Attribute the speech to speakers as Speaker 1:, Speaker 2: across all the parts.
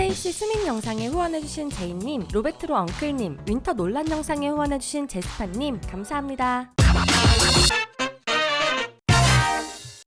Speaker 1: 스테이시 스밍 영상에 후원해주신 제이님, 로베트로 엉클님, 윈터 논란 영상에 후원해주신 제스파님 감사합니다.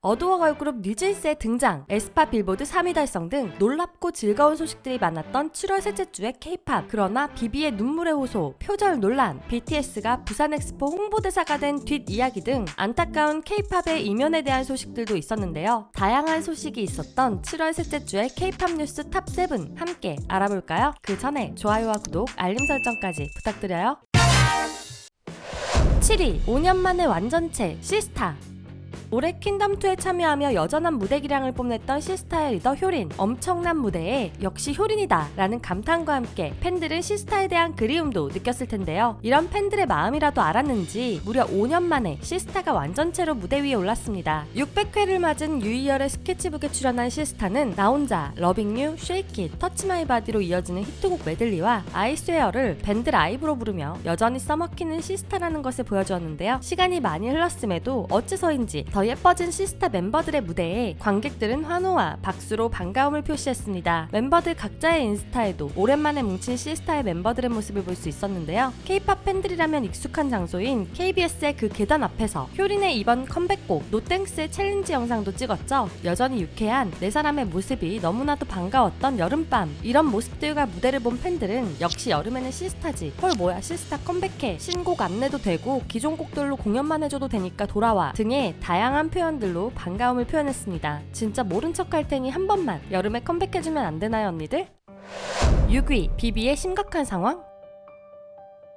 Speaker 1: 어두워 걸그룹 뉴진스의 등장, 에스파 빌보드 3위 달성 등 놀랍고 즐거운 소식들이 많았던 7월 셋째 주의 K-팝. 그러나 비비의 눈물의 호소, 표절 논란, BTS가 부산 엑스포 홍보대사가 된 뒷이야기 등 안타까운 K-팝의 이면에 대한 소식들도 있었는데요. 다양한 소식이 있었던 7월 셋째 주의 K-팝 뉴스 탑7 함께 알아볼까요? 그 전에 좋아요와 구독, 알림 설정까지 부탁드려요. 7위, 5년 만에 완전체, 시스타. 올해 퀸덤2에 참여하며 여전한 무대 기량을 뽐냈던 시스타의 리더 효린. 엄청난 무대에 역시 효린이다 라는 감탄과 함께 팬들은 시스타에 대한 그리움도 느꼈을 텐데요. 이런 팬들의 마음이라도 알았는지 무려 5년 만에 시스타가 완전체로 무대 위에 올랐습니다. 600회를 맞은 유이열의 스케치북에 출연한 시스타는 나 혼자, 러빙 유, 쉐이키 잇, 터치 마이 바디로 이어지는 히트곡 메들리와 아이스웨어를 밴드 라이브로 부르며 여전히 써먹히는 시스타라는 것을 보여주었는데요. 시간이 많이 흘렀음에도 어째서인지 더 예뻐진 시스타 member들의 무대에 관객들은 환호와 박수로 반가움을 표시했습니다. 멤버들 각자의 인스타에도 오랜만에 뭉친 시스타의 멤버들의 모습을 볼 수 있었는데요. K-팝 팬들이라면 익숙한 장소인 KBS의 그 계단 앞에서 효린의 이번 컴백곡 노땡스의 챌린지 영상도 찍었죠. 여전히 유쾌한 네 사람의 모습이 너무나도 반가웠던 여름밤. 이런 모습들과 무대를 본 팬들은 역시 여름에는 시스타지, 헐 뭐야 시스타 컴백해, 신곡 안 내도 되고 기존 곡들로 공연만 해줘도 되니까 돌아와 등의 다양한 표현들로 반가움을 표현했습니다. 진짜 모른 척 할 테니 한 번만 여름에 컴백해주면 안 되나요 언니들? 6위, 비비의 심각한 상황?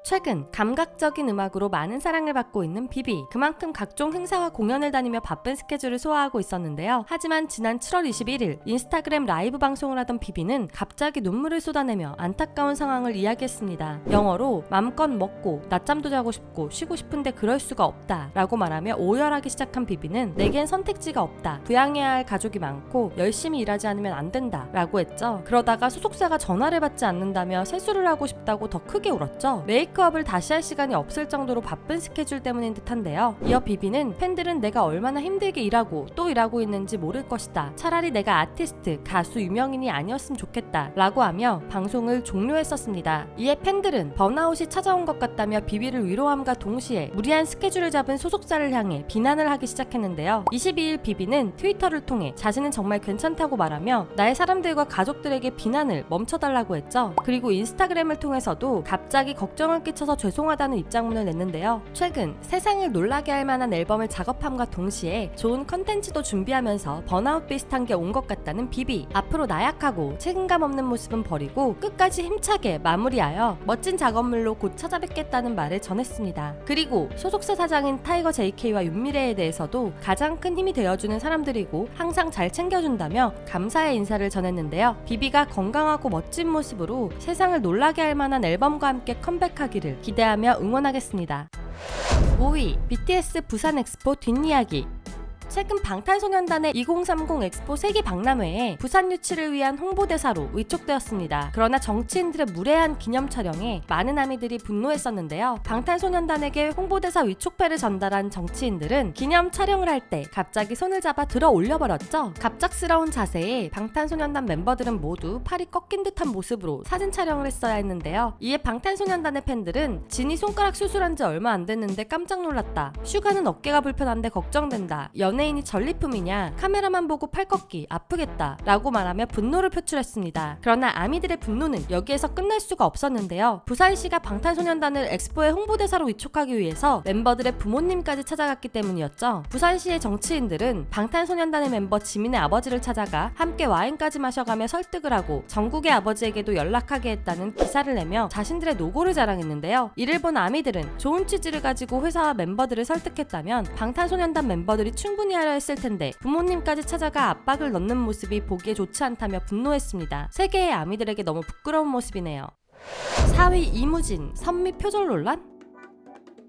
Speaker 1: 최근 감각적인 음악으로 많은 사랑을 받고 있는 비비. 그만큼 각종 행사와 공연을 다니며 바쁜 스케줄을 소화하고 있었는데요. 하지만 지난 7월 21일 인스타그램 라이브 방송을 하던 비비는 갑자기 눈물을 쏟아내며 안타까운 상황을 이야기했습니다. 영어로 맘껏 먹고 낮잠도 자고 싶고 쉬고 싶은데 그럴 수가 없다 라고 말하며 오열하기 시작한 비비는 내겐 선택지가 없다, 부양해야 할 가족이 많고 열심히 일하지 않으면 안 된다 라고 했죠. 그러다가 소속사가 전화를 받지 않는다며 세수를 하고 싶다고 더 크게 울었죠. 메이크업을 다시 할 시간이 없을 정도로 바쁜 스케줄 때문인 듯한데요. 이어 비비는 팬들은 내가 얼마나 힘들게 일하고 또 일하고 있는지 모를 것이다, 차라리 내가 아티스트, 가수, 유명인이 아니었으면 좋겠다 라고 하며 방송을 종료했었습니다. 이에 팬들은 번아웃이 찾아온 것 같다며 비비를 위로함과 동시에 무리한 스케줄을 잡은 소속사를 향해 비난을 하기 시작했는데요. 22일 비비는 트위터를 통해 자신은 정말 괜찮다고 말하며 나의 사람들과 가족들에게 비난을 멈춰달라고 했죠. 그리고 인스타그램을 통해서도 갑자기 걱정을 끼쳐서 죄송하다는 입장문을 냈는데요. 최근 세상을 놀라게 할 만한 앨범을 작업함과 동시에 좋은 컨텐츠도 준비하면서 번아웃 비슷한 게 온 것 같다는 비비. 앞으로 나약하고 책임감 없는 모습은 버리고 끝까지 힘차게 마무리하여 멋진 작업물로 곧 찾아뵙겠다는 말을 전했습니다. 그리고 소속사 사장인 타이거 JK와 윤미래에 대해서도 가장 큰 힘이 되어주는 사람들이고 항상 잘 챙겨준다며 감사의 인사를 전했는데요. 비비가 건강하고 멋진 모습으로 세상을 놀라게 할 만한 앨범과 함께 컴백하기를 기대하며 응원하겠습니다. 5위, BTS 부산 엑스포 뒷이야기. 최근 방탄소년단의 2030 엑스포 세계 박람회에 부산 유치를 위한 홍보대사로 위촉되었습니다. 그러나 정치인들의 무례한 기념 촬영에 많은 아미들이 분노했었는데요. 방탄소년단에게 홍보대사 위촉패를 전달한 정치인들은 기념 촬영을 할 때 갑자기 손을 잡아 들어 올려버렸죠. 갑작스러운 자세에 방탄소년단 멤버들은 모두 팔이 꺾인 듯한 모습으로 사진 촬영을 했어야 했는데요. 이에 방탄소년단의 팬들은 진이 손가락 수술한 지 얼마 안 됐는데 깜짝 놀랐다, 슈가는 어깨가 불편한데 걱정된다, 연예인이 전리품이냐, 카메라만 보고 팔 꺾기 아프겠다 라고 말하며 분노를 표출했습니다. 그러나 아미들의 분노는 여기에서 끝날 수가 없었는데요. 부산시가 방탄소년단을 엑스포의 홍보대사로 위촉하기 위해서 멤버들의 부모님까지 찾아갔기 때문이었죠. 부산시의 정치인들은 방탄소년단의 멤버 지민의 아버지를 찾아가 함께 와인까지 마셔가며 설득을 하고 정국의 아버지에게도 연락하게 했다는 기사를 내며 자신들의 노고를 자랑했는데요. 이를 본 아미들은 좋은 취지를 가지고 회사와 멤버들을 설득했다면 방탄소년단 멤버들이 충분히 하려 했을 텐데 부모님까지 찾아가 압박을 넣는 모습이 보기에 좋지 않다며 분노했습니다. 세계의 아미들에게 너무 부끄러운 모습이네요. 4위, 이무진 선미 표절 논란?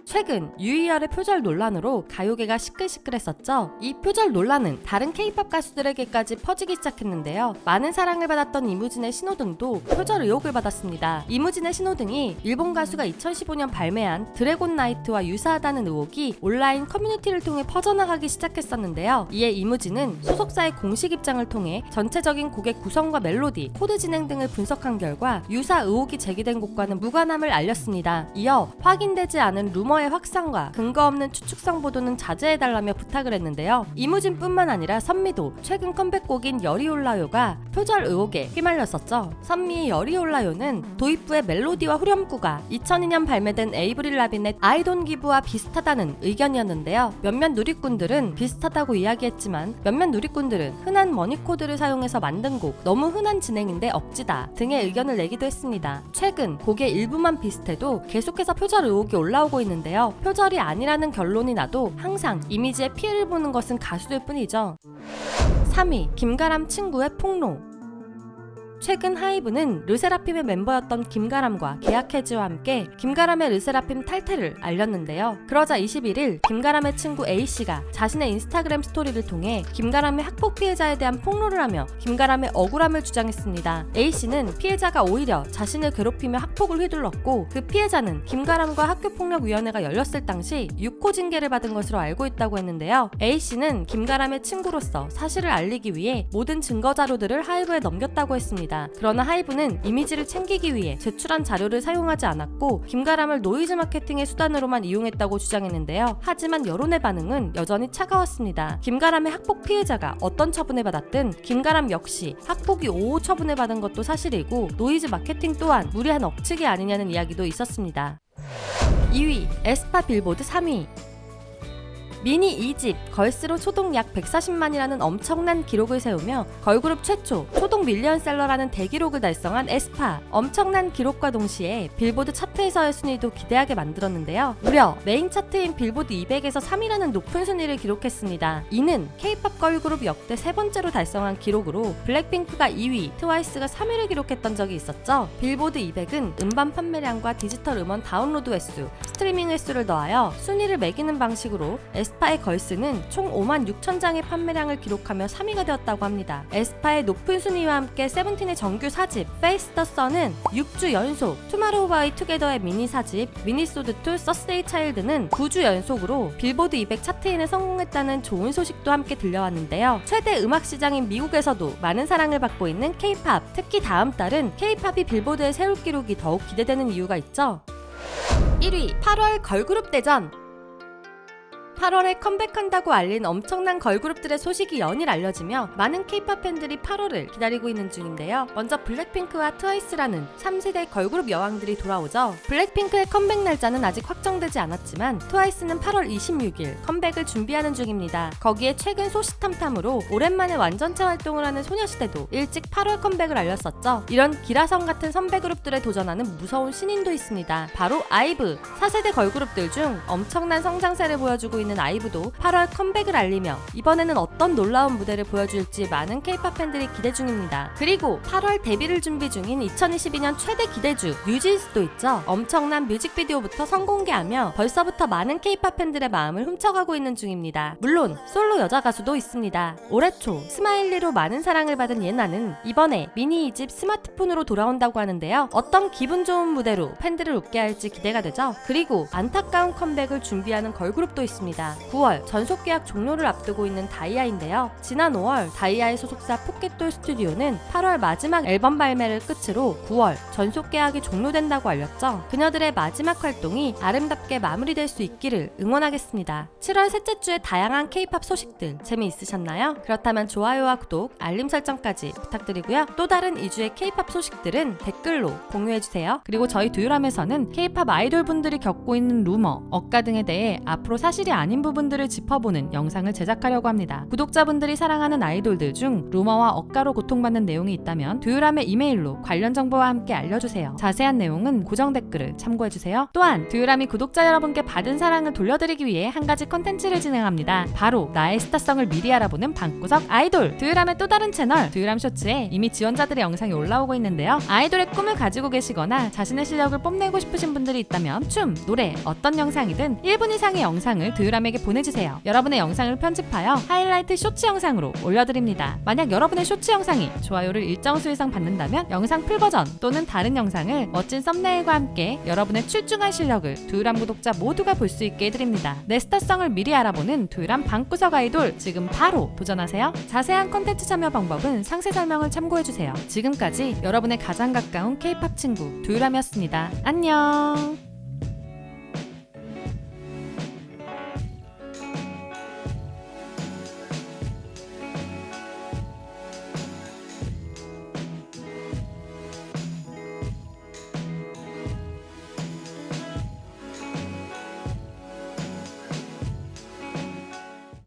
Speaker 1: 최근 유희열의 표절 논란으로 가요계가 시끌시끌했었죠. 이 표절 논란은 다른 K-팝 가수들에게까지 퍼지기 시작했는데요. 많은 사랑을 받았던 이무진의 신호등도 표절 의혹을 받았습니다. 이무진의 신호등이 일본 가수가 2015년 발매한 드래곤 나이트와 유사하다는 의혹이 온라인 커뮤니티를 통해 퍼져나가기 시작했었는데요. 이에 이무진은 소속사의 공식 입장을 통해 전체적인 곡의 구성과 멜로디, 코드 진행 등을 분석한 결과 유사 의혹이 제기된 곡과는 무관함을 알렸습니다. 이어 확인되지 않은 루머의 확산과 근거 없는 추측성 보도는 자제해달라며 부탁을 했는데요. 이무진뿐만 아니라 선미도 최근 컴백곡인 열이 올라요가 표절 의혹에 휘말렸었죠. 선미의 열이 올라요는 도입부의 멜로디와 후렴구가 2002년 발매된 에이브릴 라빈의 I Don't Give와 비슷하다는 의견이었는데요. 몇몇 누리꾼들은 비슷하다고 이야기했지만 몇몇 누리꾼들은 흔한 머니코드를 사용해서 만든 곡, 너무 흔한 진행인데 억지다 등의 의견을 내기도 했습니다. 최근 곡의 일부만 비슷해도 계속해서 표절 의혹이 올라오고 있는데요. 표절이 아니라는 결론이 나도 항상 이미지에 피해를 보는 것은 가수들 뿐이죠. 3위, 김가람 친구의 폭로. 최근 하이브는 르세라핌의 멤버였던 김가람과 계약 해지와 함께 김가람의 르세라핌 탈퇴를 알렸는데요. 그러자 21일 김가람의 친구 A씨가 자신의 인스타그램 스토리를 통해 김가람의 학폭 피해자에 대한 폭로를 하며 김가람의 억울함을 주장했습니다. A씨는 피해자가 오히려 자신을 괴롭히며 학폭을 휘둘렀고 그 피해자는 김가람과 학교폭력위원회가 열렸을 당시 6호 징계를 받은 것으로 알고 있다고 했는데요. A씨는 김가람의 친구로서 사실을 알리기 위해 모든 증거 자료들을 하이브에 넘겼다고 했습니다. 그러나 하이브는 이미지를 챙기기 위해 제출한 자료를 사용하지 않았고 김가람을 노이즈 마케팅의 수단으로만 이용했다고 주장했는데요. 하지만 여론의 반응은 여전히 차가웠습니다. 김가람의 학폭 피해자가 어떤 처분을 받았든 김가람 역시 학폭이 5호 처분을 받은 것도 사실이고 노이즈 마케팅 또한 무리한 억측이 아니냐는 이야기도 있었습니다. 2위, 에스파 빌보드 3위. 미니 2집 걸스로 초동 약 140만이라는 엄청난 기록을 세우며 걸그룹 최초 초동 밀리언셀러라는 대기록을 달성한 에스파. 엄청난 기록과 동시에 빌보드 차트에서의 순위도 기대하게 만들었는데요. 무려 메인 차트인 빌보드 200에서 3위라는 높은 순위를 기록했습니다. 이는 K-팝 걸그룹 역대 세 번째로 달성한 기록으로 블랙핑크가 2위, 트와이스가 3위를 기록했던 적이 있었죠. 빌보드 200은 음반 판매량과 디지털 음원 다운로드 횟수, 스트리밍 횟수를 더하여 순위를 매기는 방식으로 에스파의 걸스는 총 56,000장의 판매량을 기록하며 3위가 되었다고 합니다. 에스파의 높은 순위와 함께 세븐틴의 정규 4집 Face the Sun은 6주 연속, 투마로우 바이 투게더의 미니 4집 미니소드 2 서스데이 차일드는 9주 연속으로 빌보드 200 차트인에 성공했다는 좋은 소식도 함께 들려왔는데요. 최대 음악 시장인 미국에서도 많은 사랑을 받고 있는 K-팝, 특히 다음 달은 K-팝이 빌보드에 세울 기록이 더욱 기대되는 이유가 있죠. 1위, 8월 걸그룹 대전. 8월에 컴백한다고 알린 엄청난 걸그룹들의 소식이 연일 알려지며 많은 K-팝 팬들이 8월을 기다리고 있는 중인데요. 먼저 블랙핑크와 트와이스라는 3세대 걸그룹 여왕들이 돌아오죠. 블랙핑크의 컴백 날짜는 아직 확정되지 않았지만 트와이스는 8월 26일 컴백을 준비하는 중입니다. 거기에 최근 소시탐탐으로 오랜만에 완전체 활동을 하는 소녀시대도 일찍 8월 컴백을 알렸었죠. 이런 기라성 같은 선배 그룹들에 도전하는 무서운 신인도 있습니다. 바로 아이브. 4세대 걸그룹들 중 엄청난 성장세를 보여주고 있는 아이브도 8월 컴백을 알리며 이번에는 어떤 놀라운 무대를 보여줄지 많은 K-팝 팬들이 기대 중입니다. 그리고 8월 데뷔를 준비 중인 2022년 최대 기대주 뉴진스도 있죠. 엄청난 뮤직비디오부터 선공개하며 벌써부터 많은 K-팝 팬들의 마음을 훔쳐가고 있는 중입니다. 물론 솔로 여자 가수도 있습니다. 올해 초 스마일리로 많은 사랑을 받은 예나는 이번에 미니 2집 스마트폰으로 돌아온다고 하는데요. 어떤 기분 좋은 무대로 팬들을 웃게 할지 기대가 되죠. 그리고 안타까운 컴백을 준비하는 걸그룹도 있습니다. 9월 전속 계약 종료를 앞두고 있는 다이아인데요. 지난 5월 다이아의 소속사 포켓돌 스튜디오는 8월 마지막 앨범 발매를 끝으로 9월 전속 계약이 종료된다고 알렸죠. 그녀들의 마지막 활동이 아름답게 마무리될 수 있기를 응원하겠습니다. 7월 셋째 주에 다양한 K-팝 소식들 재미있으셨나요? 그렇다면 좋아요와 구독, 알림 설정까지 부탁드리고요. 또 다른 2주의 K-팝 소식들은 댓글로 공유해주세요. 그리고 저희 두유람에서는 K-팝 아이돌 분들이 겪고 있는 루머, 억가 등에 대해 앞으로 사실이 아닌 아닌 부분들을 짚어보는 영상을 제작하려고 합니다. 구독자분들이 사랑하는 아이돌들 중 루머와 억가로 고통받는 내용이 있다면 두유람의 이메일로 관련 정보와 함께 알려주세요. 자세한 내용은 고정 댓글을 참고해주세요. 또한 두유람이 구독자 여러분께 받은 사랑을 돌려드리기 위해 한 가지 컨텐츠를 진행합니다. 바로 나의 스타성을 미리 알아보는 방구석 아이돌! 두유람의 또 다른 채널 두유람 쇼츠에 이미 지원자들의 영상이 올라오고 있는데요. 아이돌의 꿈을 가지고 계시거나 자신의 실력을 뽐내고 싶으신 분들이 있다면 춤, 노래, 어떤 영상이든 1분 이상의 영상을 두유람에게 보내주세요. 여러분의 영상을 편집하여 하이라이트 쇼츠 영상으로 올려드립니다. 만약 여러분의 쇼츠 영상이 좋아요를 일정 수 이상 받는다면 영상 풀버전 또는 다른 영상을 멋진 썸네일과 함께 여러분의 출중한 실력을 두유람 구독자 모두가 볼 수 있게 해드립니다. 내 스타성을 미리 알아보는 두유람 방구석 아이돌 지금 바로 도전하세요. 자세한 콘텐츠 참여 방법은 상세 설명을 참고해주세요. 지금까지 여러분의 가장 가까운 K-팝 친구 두유람이었습니다. 안녕.